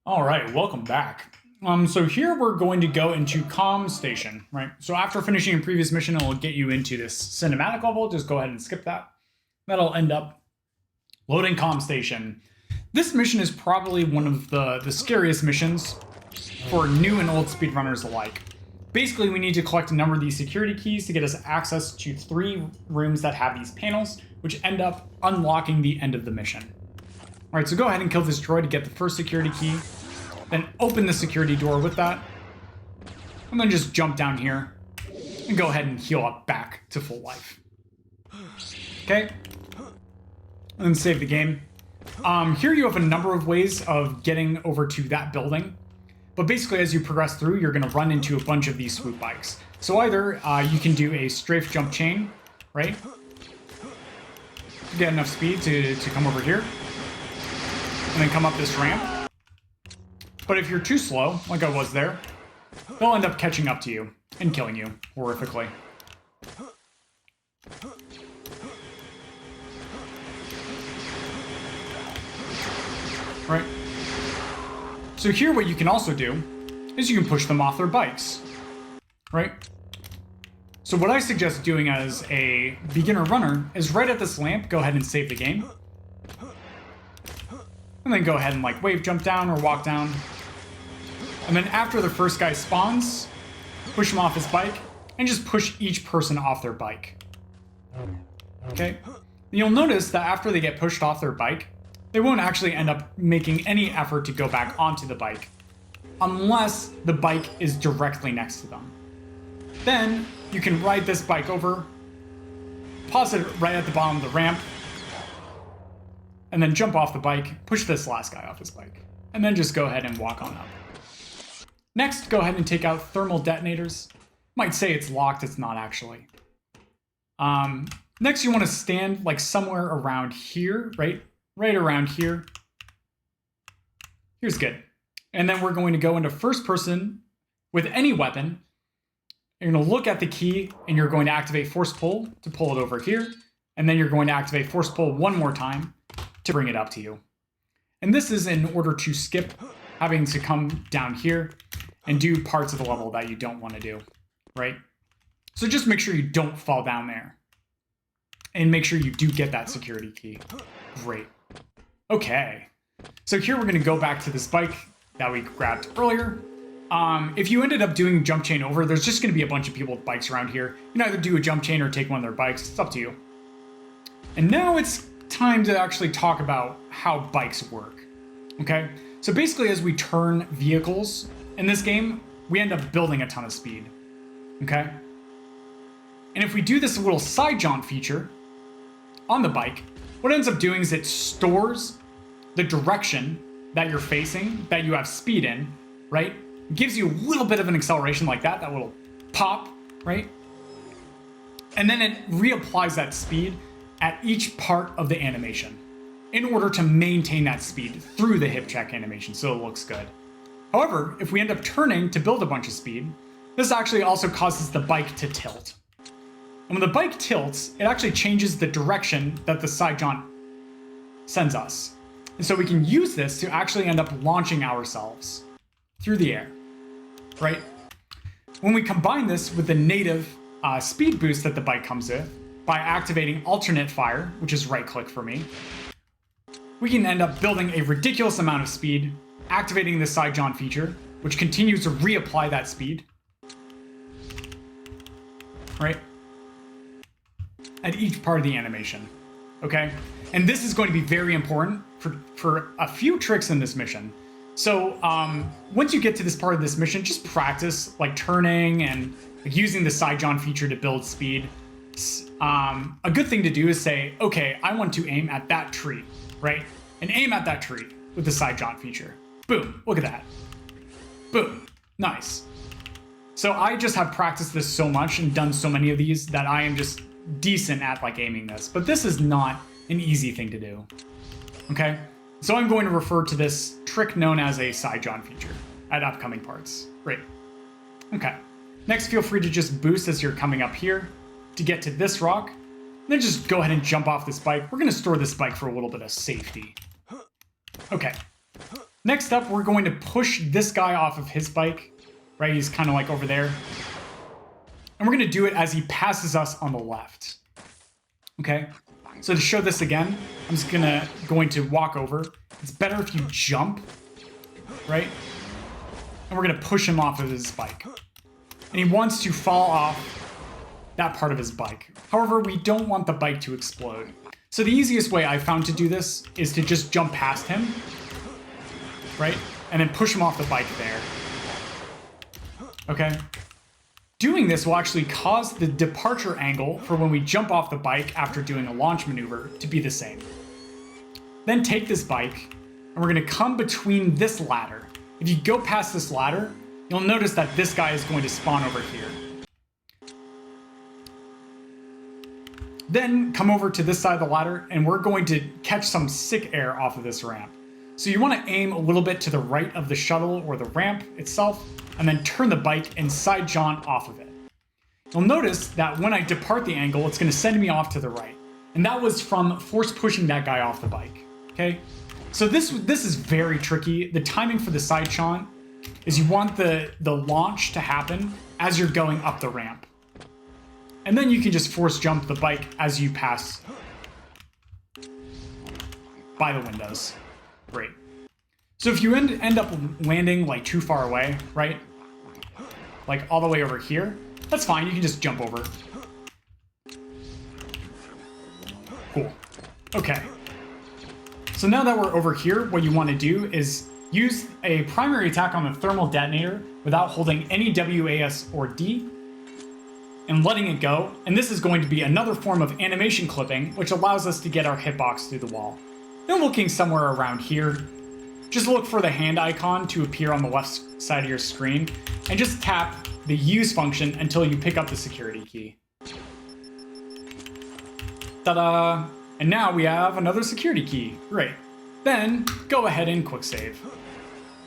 All right, welcome back. So here we're going to go into comm station, right? So after finishing a previous mission, it'll get you into this cinematic level. Just go ahead and skip that. That'll end up loading comm station. This mission is probably one of the scariest missions for new and old speedrunners alike. Basically, we need to collect a number of these security keys to get us access to 3 rooms that have these panels, which end up unlocking the end of the mission. All right, so go ahead and kill this droid to get the first security key. Then open the security door with that. And then just jump down here and go ahead and heal up back to full life. Okay. And then save the game. Here you have a number of ways of getting over to that building. But basically, as you progress through, you're going to run into a bunch of these swoop bikes. So either you can do a strafe jump chain, right? Get enough speed to come over here. And then come up this ramp. But if you're too slow, like I was there, they'll end up catching up to you and killing you horrifically. Right? So here what you can also do is you can push them off their bikes. Right? So what I suggest doing as a beginner runner is right at this lamp, go ahead and save the game. And then go ahead and like wave jump down or walk down. And then after the first guy spawns, push him off his bike and just push each person off their bike. Okay? And you'll notice that after they get pushed off their bike, they won't actually end up making any effort to go back onto the bike unless the bike is directly next to them. Then you can ride this bike over, pause it right at the bottom of the ramp, and then jump off the bike, push this last guy off his bike, and then just go ahead and walk on up. Next, go ahead and take out thermal detonators. Might say it's locked, it's not actually. Next, you want to stand like somewhere around here, right? Right around here. Here's good. And then we're going to go into first person with any weapon. You're going to look at the key and you're going to activate force pull to pull it over here. And then you're going to activate force pull one more time to bring it up to you. And this is in order to skip having to come down here and do parts of the level that you don't want to do, right? So just make sure you don't fall down there. And make sure you do get that security key. Great. Okay. So here we're going to go back to this bike that we grabbed earlier. If you ended up doing jump chain over, there's just going to be a bunch of people with bikes around here. You can either do a jump chain or take one of their bikes. It's up to you. And now it's time to actually talk about how bikes work. Okay? So basically, as we turn vehicles in this game, we end up building a ton of speed. Okay? And if we do this little side jaunt feature on the bike, what it ends up doing is it stores the direction that you're facing, that you have speed in, right? It gives you a little bit of an acceleration like that little pop, right? And then it reapplies that speed at each part of the animation in order to maintain that speed through the hip check animation so it looks good. However, if we end up turning to build a bunch of speed, this actually also causes the bike to tilt. And when the bike tilts, it actually changes the direction that the side jaunt sends us. And so we can use this to actually end up launching ourselves through the air, right? When we combine this with the native speed boost that the bike comes with, by activating alternate fire, which is right click for me, we can end up building a ridiculous amount of speed, activating the side jaunt feature, which continues to reapply that speed, right? At each part of the animation, okay? And this is going to be very important for a few tricks in this mission. So once you get to this part of this mission, just practice like turning and like, using the side jaunt feature to build speed. A good thing to do is say, okay, I want to aim at that tree, right? And aim at that tree with the side jaunt feature. Boom, look at that. Boom, nice. So I just have practiced this so much and done so many of these that I am just decent at like aiming this, but this is not an easy thing to do. Okay, so I'm going to refer to this trick known as a side jaunt feature at upcoming parts. Great. Okay, next feel free to just boost as you're coming up here to get to this rock, then just go ahead and jump off this bike. We're going to store this bike for a little bit of safety. Okay, Next up, we're going to push this guy off of his bike, right? He's kind of like over there. And we're going to do it as he passes us on the left. Okay? So to show this again, I'm just going to walk over. It's better if you jump, right? And we're going to push him off of his bike. And he wants to fall off that part of his bike. However, we don't want the bike to explode. So the easiest way I found to do this is to just jump past him, right? And then push him off the bike there. Okay? Doing this will actually cause the departure angle for when we jump off the bike after doing a launch maneuver to be the same. Then take this bike, and we're going to come between this ladder. If you go past this ladder, you'll notice that this guy is going to spawn over here. Then come over to this side of the ladder, and we're going to catch some sick air off of this ramp. So you want to aim a little bit to the right of the shuttle or the ramp itself, and then turn the bike and side jaunt off of it. You'll notice that when I depart the angle, it's going to send me off to the right. And that was from force pushing that guy off the bike. Okay? So this is very tricky. The timing for the side jaunt is you want the launch to happen as you're going up the ramp. And then you can just force jump the bike as you pass by the windows. Great. So if you end up landing like too far away, right? Like all the way over here, that's fine. You can just jump over. Cool. Okay. So now that we're over here, what you want to do is use a primary attack on the thermal detonator without holding any WAS or D and letting it go. And this is going to be another form of animation clipping, which allows us to get our hitbox through the wall. Then looking somewhere around here, just look for the hand icon to appear on the left side of your screen and just tap the use function until you pick up the security key. Ta-da! And now we have another security key. Great. Then go ahead and quick save.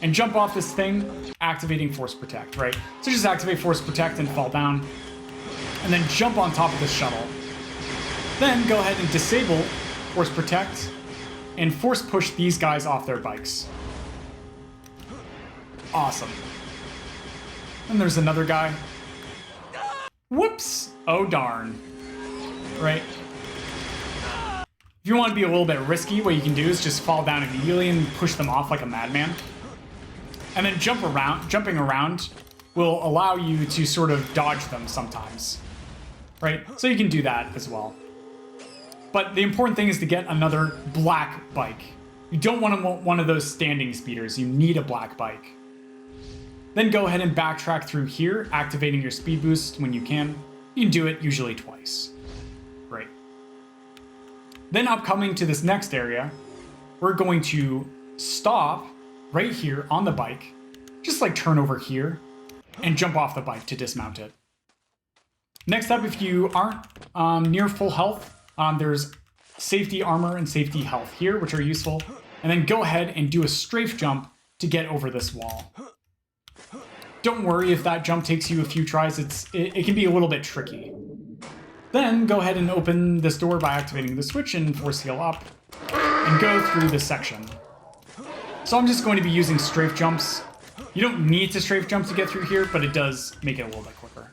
And jump off this thing, activating Force Protect, right? So just activate Force Protect and fall down. And then jump on top of the shuttle. Then go ahead and disable Force Protect and force push these guys off their bikes. Awesome. And there's another guy. Whoops! Oh darn. Right? If you want to be a little bit risky, what you can do is just fall down immediately and push them off like a madman. And then jumping around will allow you to sort of dodge them sometimes. Right? So you can do that as well. But the important thing is to get another black bike. You don't want one of those standing speeders. You need a black bike. Then go ahead and backtrack through here, activating your speed boost when you can. You can do it usually twice. Great. Then upcoming to this next area, we're going to stop right here on the bike, just like turn over here, and jump off the bike to dismount it. Next up, if you aren't near full health, there's safety armor and safety health here, which are useful. And then go ahead and do a strafe jump to get over this wall. Don't worry if that jump takes you a few tries. It can be a little bit tricky. Then go ahead and open this door by activating the switch and force heal up and go through this section. So I'm just going to be using strafe jumps. You don't need to strafe jump to get through here, but it does make it a little bit quicker.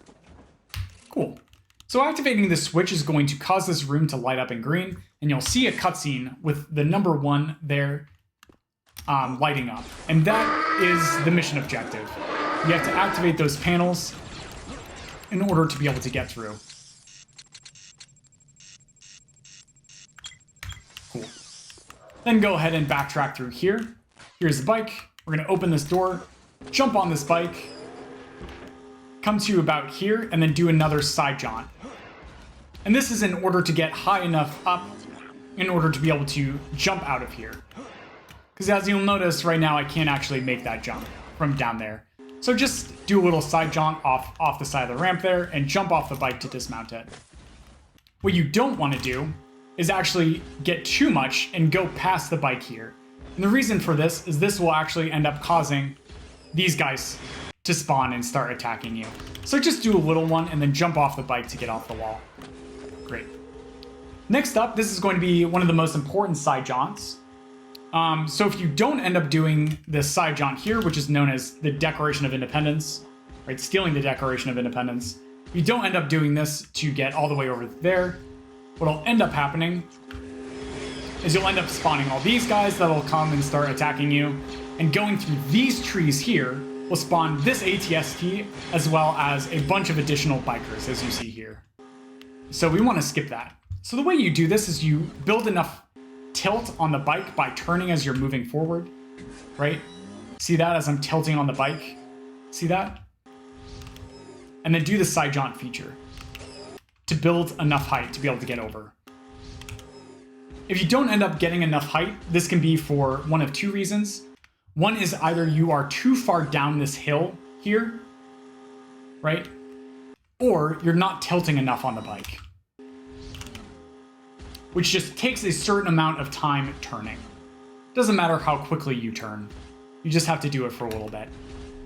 Cool. So activating this switch is going to cause this room to light up in green, and you'll see a cutscene with the number 1 there lighting up. And that is the mission objective. You have to activate those panels in order to be able to get through. Cool. Then go ahead and backtrack through here. Here's the bike. We're going to open this door, jump on this bike, come to about here, and then do another side jaunt. And this is in order to get high enough up in order to be able to jump out of here. Because as you'll notice right now, I can't actually make that jump from down there. So just do a little side jaunt off the side of the ramp there and jump off the bike to dismount it. What you don't want to do is actually get too much and go past the bike here. And the reason for this is this will actually end up causing these guys to spawn and start attacking you. So just do a little one and then jump off the bike to get off the wall. Great. Next up, this is going to be one of the most important side jaunts. So if you don't end up doing this side jaunt here, which is known as the Declaration of Independence, right? Stealing the Declaration of Independence. If you don't end up doing this to get all the way over there, what'll end up happening is you'll end up spawning all these guys that'll come and start attacking you, and going through these trees here will spawn this ATST as well as a bunch of additional bikers, as you see here. So we want to skip that. So the way you do this is you build enough tilt on the bike by turning as you're moving forward, right? See that as I'm tilting on the bike? See that? And then do the side jaunt feature to build enough height to be able to get over. If you don't end up getting enough height, this can be for one of two reasons. One is either you are too far down this hill here, right? Or you're not tilting enough on the bike, which just takes a certain amount of time turning. Doesn't matter how quickly you turn. You just have to do it for a little bit.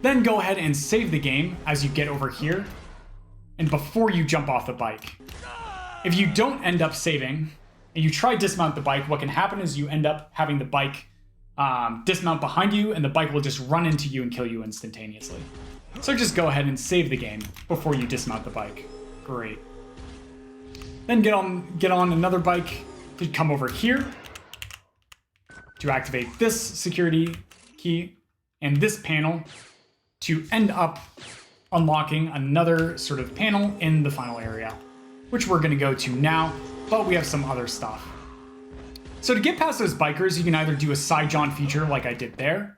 Then go ahead and save the game as you get over here and before you jump off the bike. If you don't end up saving and you try dismount the bike, what can happen is you end up having the bike dismount behind you and the bike will just run into you and kill you instantaneously. So just go ahead and save the game before you dismount the bike. Great. Then get on another bike to come over here to activate this security key and this panel to end up unlocking another sort of panel in the final area, which we're going to go to now, but we have some other stuff. So to get past those bikers, you can either do a side jaunt feature like I did there,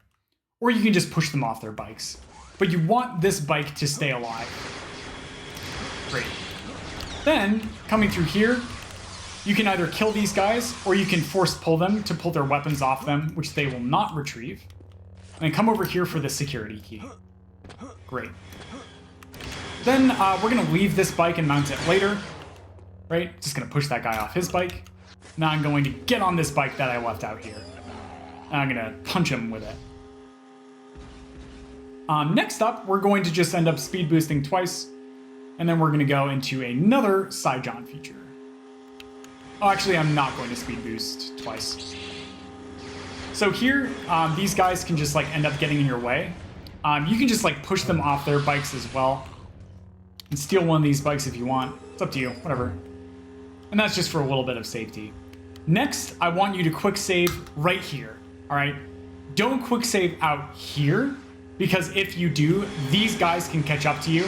or you can just push them off their bikes. But you want this bike to stay alive. Great. Then, coming through here, you can either kill these guys, or you can force pull them to pull their weapons off them, which they will not retrieve. And then come over here for the security key. Great. Then we're going to leave this bike and mount it later. Right? Just going to push that guy off his bike. Now I'm going to get on this bike that I left out here. And I'm going to punch him with it. Next up, we're going to just end up speed boosting twice. And then we're going to go into another side jaunt feature. Oh, actually, I'm not going to speed boost twice. So here, these guys can just like end up getting in your way. You can just like push them off their bikes as well. And steal one of these bikes if you want. It's up to you, whatever. And that's just for a little bit of safety. Next, I want you to quick save right here, all right? Don't quick save out here, because if you do, these guys can catch up to you,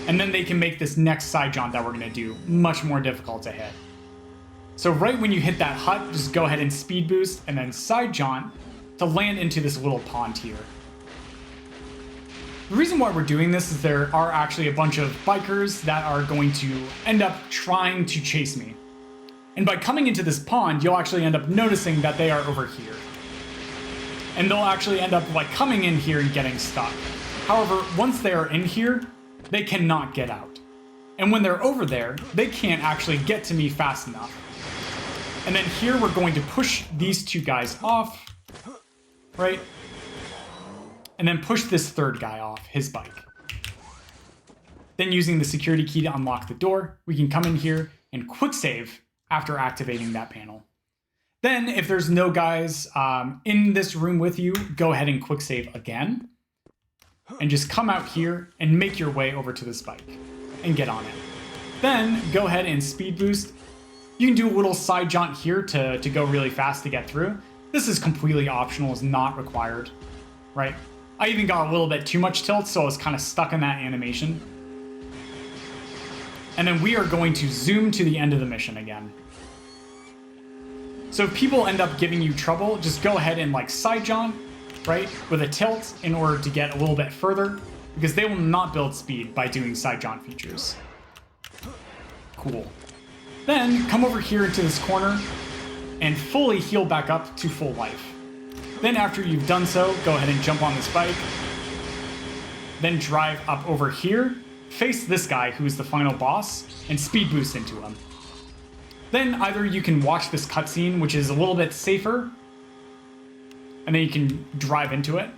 and then they can make this next side jaunt that we're gonna do much more difficult to hit. So right when you hit that hut, just go ahead and speed boost, and then side jaunt to land into this little pond here. The reason why we're doing this is there are actually a bunch of bikers that are going to end up trying to chase me. And by coming into this pond, you'll actually end up noticing that they are over here. And they'll actually end up like coming in here and getting stuck. However, once they are in here, they cannot get out. And when they're over there, they can't actually get to me fast enough. And then here we're going to push these two guys off, right? And then push this third guy off his bike. Then using the security key to unlock the door, we can come in here and quick save after activating that panel. Then if there's no guys in this room with you, go ahead and quick save again. And just come out here and make your way over to this bike and get on it. Then go ahead and speed boost. You can do a little side jaunt here to go really fast to get through. This is completely optional, is not required, right? I even got a little bit too much tilt, so I was kind of stuck in that animation. And then we are going to zoom to the end of the mission again. So if people end up giving you trouble, just go ahead and like side jaunt, right, with a tilt in order to get a little bit further, because they will not build speed by doing side jaunt features. Cool. Then come over here into this corner and fully heal back up to full life. Then after you've done so, go ahead and jump on this bike. Then drive up over here, face this guy who's the final boss, and speed boost into him. Then either you can watch this cutscene, which is a little bit safer, and then you can drive into it,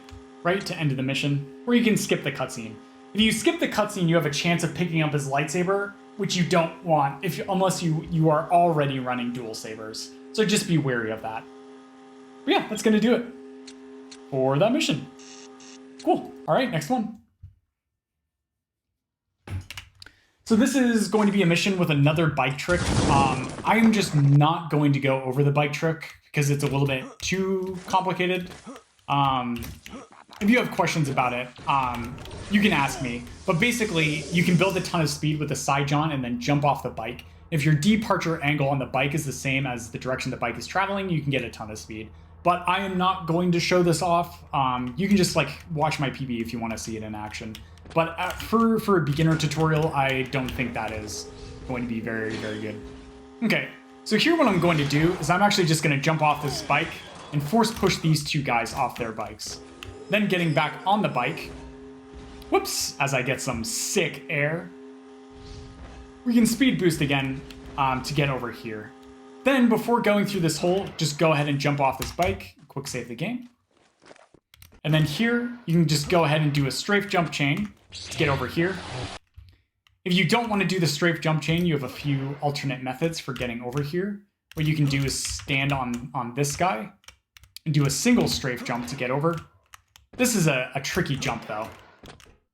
right, to end of the mission, or you can skip the cutscene. If you skip the cutscene, you have a chance of picking up his lightsaber, which you don't want unless you are already running dual sabers. So just be wary of that. But yeah, that's going to do it for that mission. Cool. All right, next one. So this is going to be a mission with another bike trick. I am just not going to go over the bike trick because it's a little bit too complicated. If you have questions about it, you can ask me. But basically, you can build a ton of speed with a side jaunt and then jump off the bike. If your departure angle on the bike is the same as the direction the bike is traveling, you can get a ton of speed. But I am not going to show this off. You can just like watch my PB if you want to see it in action. But for a beginner tutorial, I don't think that is going to be very, very good. Okay, so here what I'm going to do is I'm actually just going to jump off this bike and force push these two guys off their bikes. Then getting back on the bike, whoops, as I get some sick air, we can speed boost again to get over here. Then before going through this hole, just go ahead and jump off this bike, quick save the game. And then here, you can just go ahead and do a strafe jump chain to get over here. If you don't want to do the strafe jump chain, you have a few alternate methods for getting over here. What you can do is stand on this guy and do a single strafe jump to get over. This is a tricky jump, though.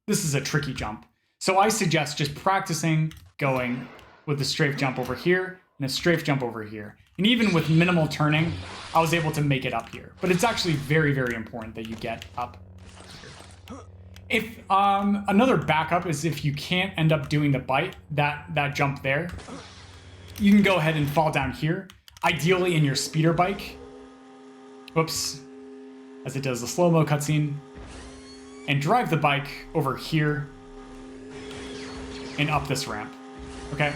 This is a tricky jump. So I suggest just practicing going with the strafe jump over here and a strafe jump over here. And even with minimal turning, I was able to make it up here. But it's actually very, very important that you get up here. If another backup is if you can't end up doing the bite, that jump there, you can go ahead and fall down here, ideally in your speeder bike. Whoops. As it does the slow-mo cutscene. And drive the bike over here and up this ramp. Okay?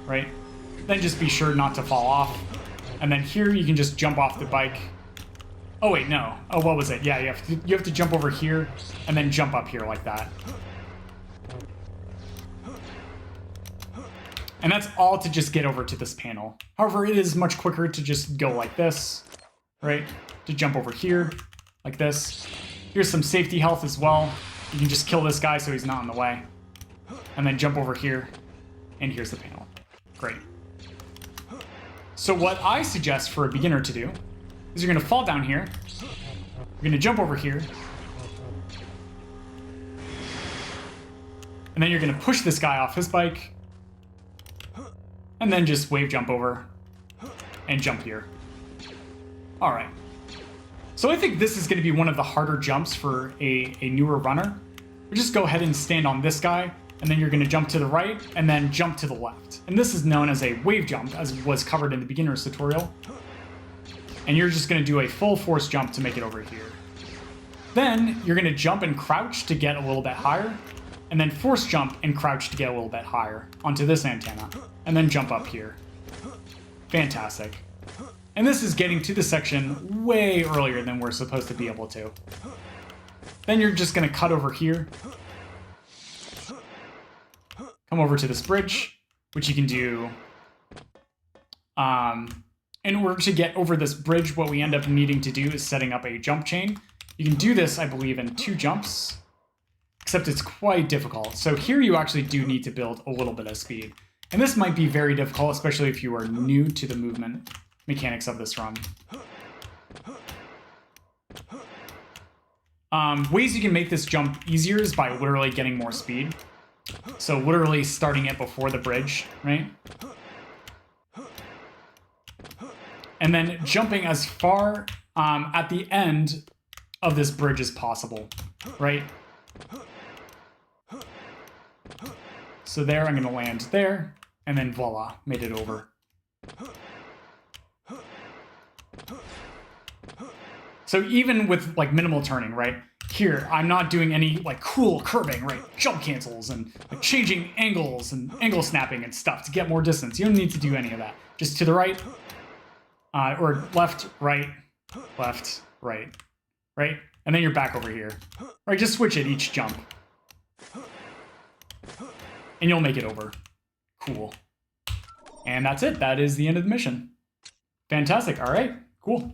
Right? Then just be sure not to fall off. And then here you can just jump off the bike. Oh wait, no. Oh, what was it? Yeah, you have to jump over here and then jump up here like that. And that's all to just get over to this panel. However, it is much quicker to just go like this, right? To jump over here like this. Here's some safety health as well. You can just kill this guy so he's not in the way. And then jump over here. And here's the panel. Great. So what I suggest for a beginner to do is you're going to fall down here. You're going to jump over here. And then you're going to push this guy off his bike. And then just wave jump over and jump here. All right. So I think this is going to be one of the harder jumps for a newer runner. We just go ahead and stand on this guy, and then you're going to jump to the right and then jump to the left. And this is known as a wave jump, as was covered in the beginner's tutorial. And you're just going to do a full force jump to make it over here. Then you're going to jump and crouch to get a little bit higher, and then force jump and crouch to get a little bit higher onto this antenna, and then jump up here. Fantastic. And this is getting to the section way earlier than we're supposed to be able to. Then you're just going to cut over here. Come over to this bridge, which you can do. In order to get over this bridge, what we end up needing to do is setting up a jump chain. You can do this, I believe, in 2 jumps, except it's quite difficult. So here you actually do need to build a little bit of speed. And this might be very difficult, especially if you are new to the movement mechanics of this run. Ways you can make this jump easier is by literally getting more speed. So literally starting it before the bridge, right? And then jumping as far at the end of this bridge as possible, right? So there, I'm going to land there, and then voila, made it over. So even with like minimal turning, right? Here, I'm not doing any like cool curving, right? Jump cancels and like, changing angles and angle snapping and stuff to get more distance. You don't need to do any of that. Just to the right, or left, right, right. And then you're back over here. Right, just switch it each jump. And you'll make it over. Cool. And that's it. That is the end of the mission. Fantastic. All right, cool.